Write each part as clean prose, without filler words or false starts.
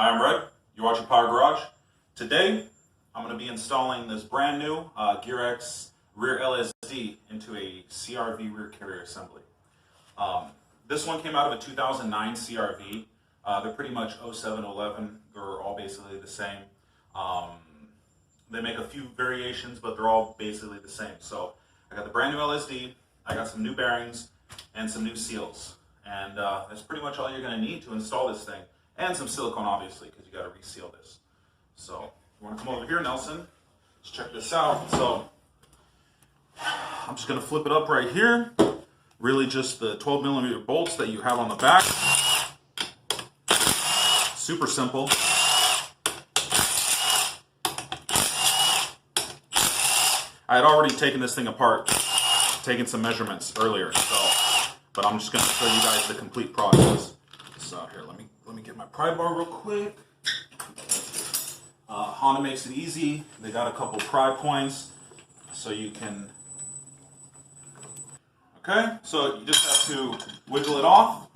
Hi, I'm Red. You're watching Power Garage. Today, I'm going to be installing this brand new GearX Rear LSD into a CRV rear carrier assembly. This one came out of a 2009 CRV. They're pretty much 07, 11. They're all basically the same. They make a few variations, but they're all basically the same. So I got the brand new LSD, I got some new bearings, and some new seals. And that's pretty much all you're going to need to install this thing. And some silicone, obviously, because you got to reseal this. So you want to come over here, Nelson. Let's check this out. So I'm just going to flip it up right here. Really just the 12mm bolts that you have on the back. Super simple. I had already taken this thing apart, taken some measurements earlier, but I'm just going to show you guys the complete process. So here, let me get my pry bar real quick. Honda makes it easy. They got a couple pry points, so you can. Okay, so you just have to wiggle it off.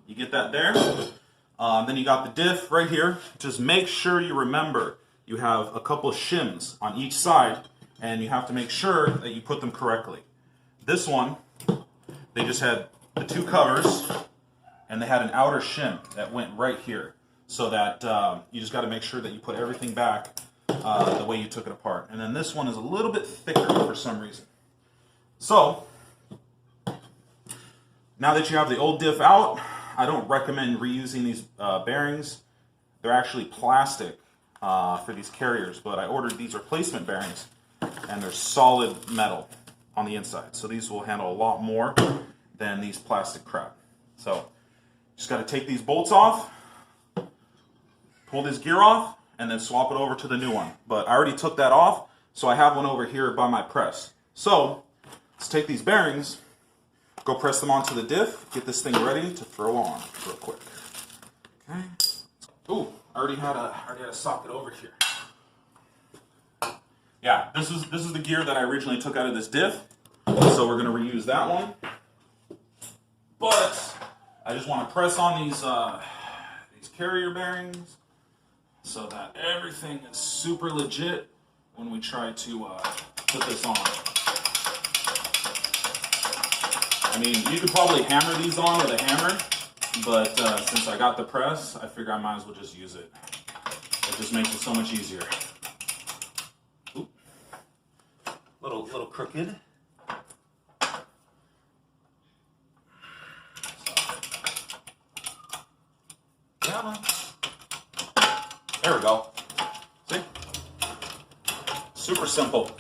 You get that there. Then you got the diff right here. Just make sure you remember you have a couple shims on each side, and you have to make sure that you put them correctly. This one, they just had the two covers, and they had an outer shim that went right here, so that you just got to make sure that you put everything back the way you took it apart. And then this one is a little bit thicker for some reason. So now that you have the old diff out, I don't recommend reusing these bearings. They're actually plastic for these carriers, but I ordered these replacement bearings, and they're solid metal on the inside. So these will handle a lot more than these plastic crap. So just got to take these bolts off, pull this gear off, and then swap it over to the new one. But I already took that off, so I have one over here by my press. So let's take these bearings, go press them onto the diff, get this thing ready to throw on real quick. Okay. Ooh, I already had a socket over here. Yeah, this is the gear that I originally took out of this diff, so we're gonna reuse that one. But I just want to press on these carrier bearings so that everything is super legit when we try to put this on. I mean, you could probably hammer these on with a hammer, but since I got the press, I figure I might as well just use it. It just makes it so much easier. Oop. Little crooked. There we go. See? Super simple.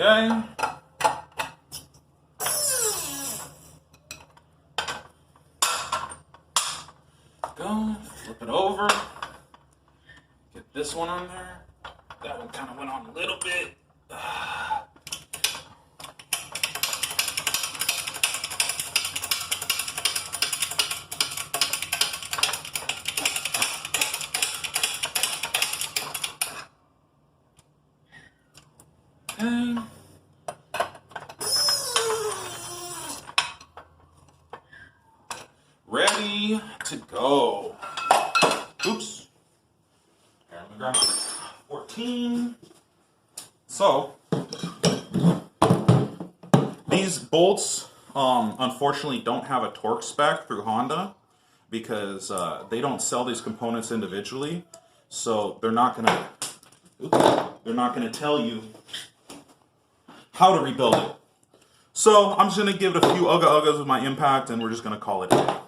Okay. Go, flip it over. Get this one on there. That one kind of went on a little bit. Okay. Ready to go. Oops. Here, I'm gonna grab 14. So, these bolts unfortunately don't have a torque spec through Honda because they don't sell these components individually. So they're not gonna tell you how to rebuild it. So I'm just gonna give it a few ugga-uggas with my impact, and we're just gonna call it a day.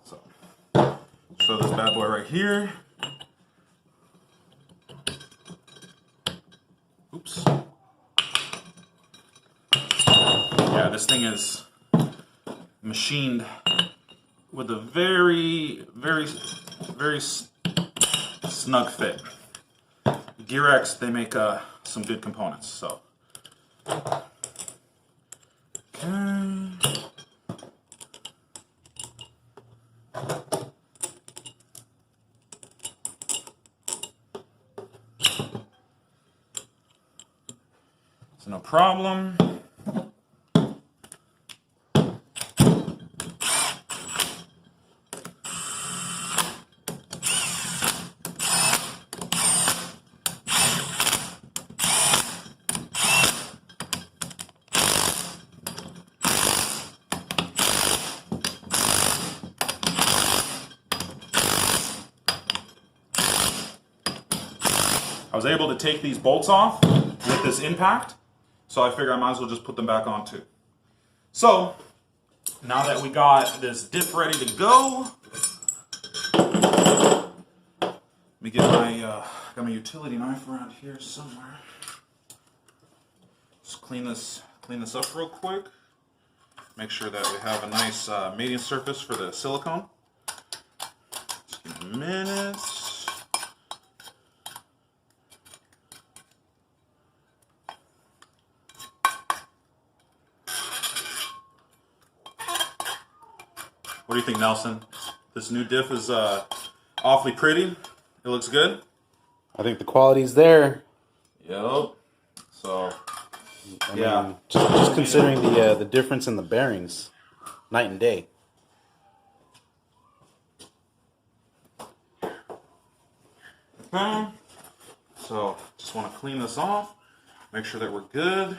So throw this bad boy right here. Oops. Yeah, this thing is machined with a very, very, very snug fit. GearX, they make some good components. So. Okay. So no problem. was able to take these bolts off with this impact, so I figured I might as well just put them back on too. So now that we got this diff ready to go, let me get got my utility knife around here somewhere. Just clean this up real quick. Make sure that we have a nice mating surface for the silicone. Just give me a minute. What do you think, Nelson? This new diff is awfully pretty. It looks good. I think the quality's there. Yep. So, I mean, just considering the difference in the bearings, night and day. Okay. So, just want to clean this off. Make sure that we're good.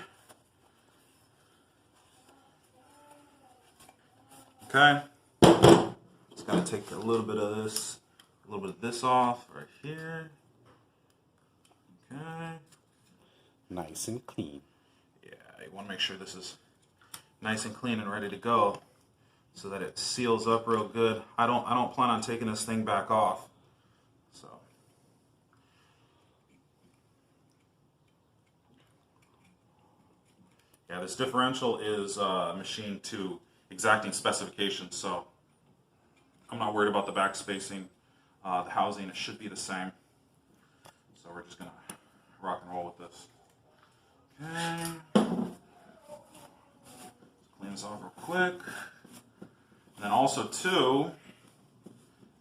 Okay. Just gotta take a little bit of this off right here. Okay. Nice and clean. Yeah, you want to make sure this is nice and clean and ready to go, so that it seals up real good. I don't plan on taking this thing back off. So. Yeah, this differential is machined to exacting specifications, so I'm not worried about the back spacing. The housing, it should be the same. So we're just gonna rock and roll with this. Okay. Clean this off real quick. And then also too,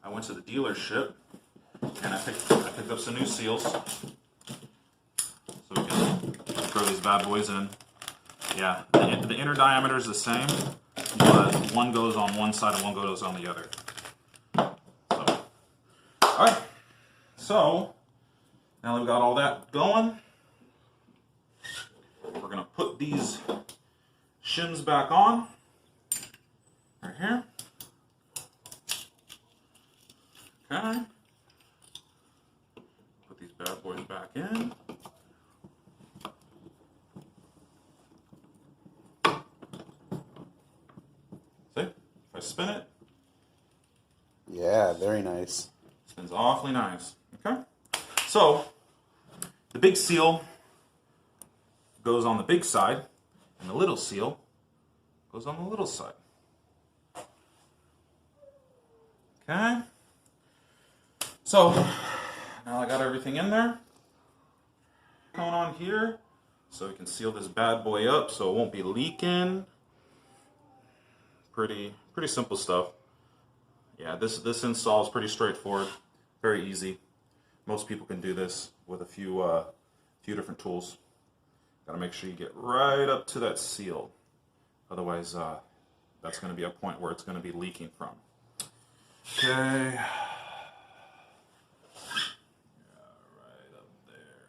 I went to the dealership and I picked up some new seals. So we can throw these bad boys in. Yeah, the inner diameter is the same, but one goes on one side and one goes on the other. So, all right. So now that we've got all that going, we're gonna put these shims back on right here. Okay. Put these bad boys back in. See? If I spin it. Yeah, very nice. Spins awfully nice. Okay. So the big seal goes on the big side, and the little seal goes on the little side. Okay. So now I got everything in there. Going on here, so we can seal this bad boy up so it won't be leaking. Pretty simple stuff. Yeah, this install is pretty straightforward, very easy. Most people can do this with a few different tools. Got to make sure you get right up to that seal. Otherwise, that's going to be a point where it's going to be leaking from. Okay. Yeah, right up there.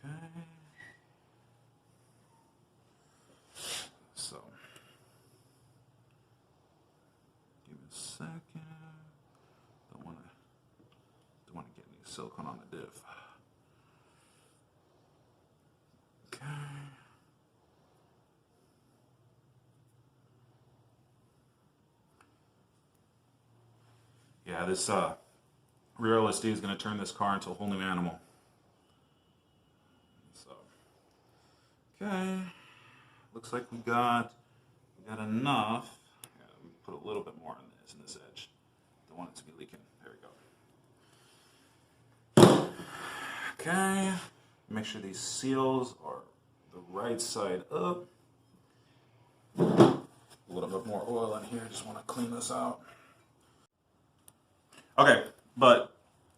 Okay. So, give me a second. Don't want to get any silicone on the diff. Okay. Yeah, this rear LSD is going to turn this car into a whole new animal. So, okay, looks like we got enough. Yeah, we put a little bit more in this edge. Don't want it to be leaking. There we go. Okay, make sure these seals are the right side up. A little bit more oil in here. Just want to clean this out. Okay, but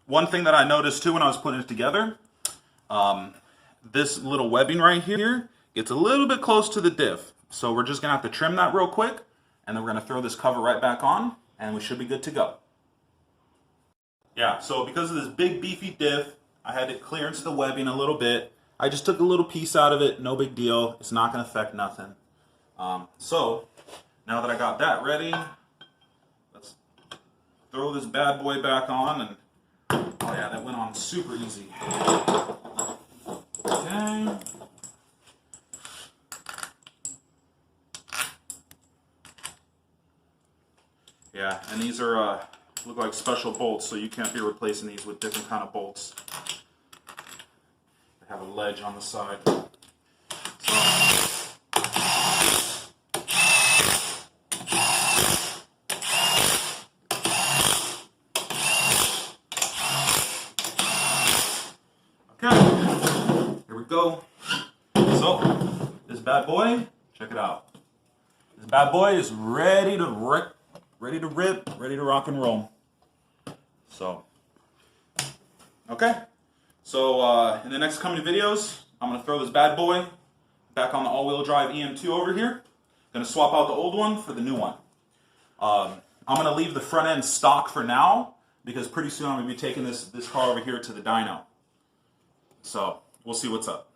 one thing that I noticed too when I was putting it together, this little webbing right here gets a little bit close to the diff. So we're just gonna have to trim that real quick, and then we're gonna throw this cover right back on, and we should be good to go. Yeah, so because of this big beefy diff, I had to clearance the webbing a little bit. I just took a little piece out of it, no big deal. It's not gonna affect nothing. So now that I got that ready, let's throw this bad boy back on, and oh yeah, that went on super easy. Okay. Yeah, and these are look like special bolts, so you can't be replacing these with different kind of bolts. They have a ledge on the side. So, okay, here we go. So, this bad boy, check it out. This bad boy is ready to rip, ready to rock and roll. So, okay. So, in the next coming videos, I'm going to throw this bad boy back on the all-wheel drive EM2 over here. Going to swap out the old one for the new one. I'm going to leave the front end stock for now, because pretty soon I'm going to be taking this car over here to the dyno. So, we'll see what's up.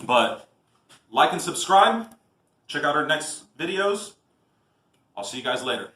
But, like and subscribe. Check out our next videos. I'll see you guys later.